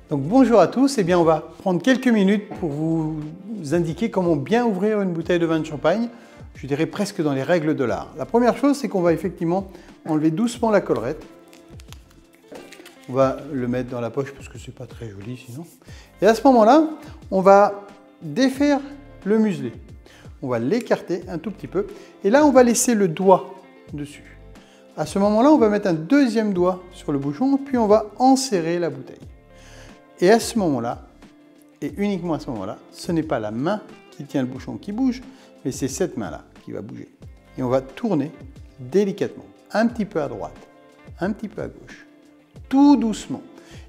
Donc bonjour à tous, on va prendre quelques minutes pour vous indiquer comment bien ouvrir une bouteille de vin de champagne, je dirais presque dans les règles de l'art. La première chose, c'est qu'on va effectivement enlever doucement la collerette. On va le mettre dans la poche parce que c'est pas très joli sinon. Et à ce moment-là, on va défaire le muselet. On va l'écarter un tout petit peu et là, on va laisser le doigt dessus. À ce moment-là, on va mettre un deuxième doigt sur le bouchon, puis on va enserrer la bouteille. Et à ce moment-là, et uniquement à ce moment-là, ce n'est pas la main qui tient le bouchon qui bouge, mais c'est cette main-là qui va bouger. Et on va tourner délicatement, un petit peu à droite, un petit peu à gauche, tout doucement.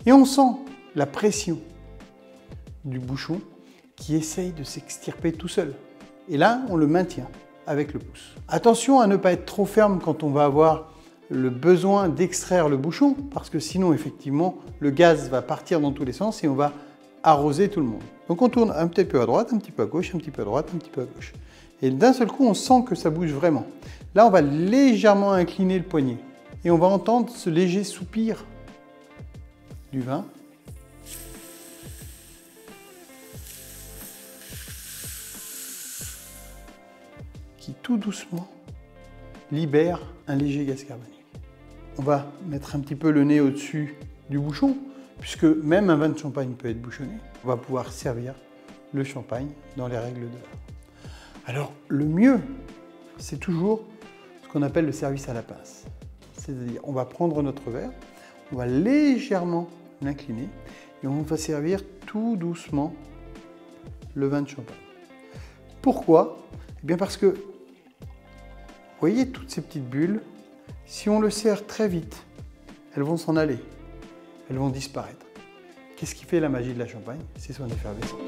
Et on sent la pression du bouchon qui essaye de s'extirper tout seul. Et là, on le maintient avec le pouce. Attention à ne pas être trop ferme quand on va avoir le besoin d'extraire le bouchon, parce que sinon, effectivement, le gaz va partir dans tous les sens et on va arroser tout le monde. Donc on tourne un petit peu à droite, un petit peu à gauche, un petit peu à droite, un petit peu à gauche. Et d'un seul coup, on sent que ça bouge vraiment. Là, on va légèrement incliner le poignet et on va entendre ce léger soupir du vin. Qui tout doucement libère un léger gaz carbonique. On va mettre un petit peu le nez au-dessus du bouchon, puisque même un vin de champagne peut être bouchonné. On va pouvoir servir le champagne dans les règles de l'art. Alors, le mieux, c'est toujours ce qu'on appelle le service à la pince. C'est-à-dire, on va prendre notre verre, on va légèrement l'incliner et on va servir tout doucement le vin de champagne. Pourquoi? Eh bien parce que, vous voyez toutes ces petites bulles, si on le sert très vite, elles vont s'en aller, elles vont disparaître. Qu'est-ce qui fait la magie de la champagne? C'est son effervescence.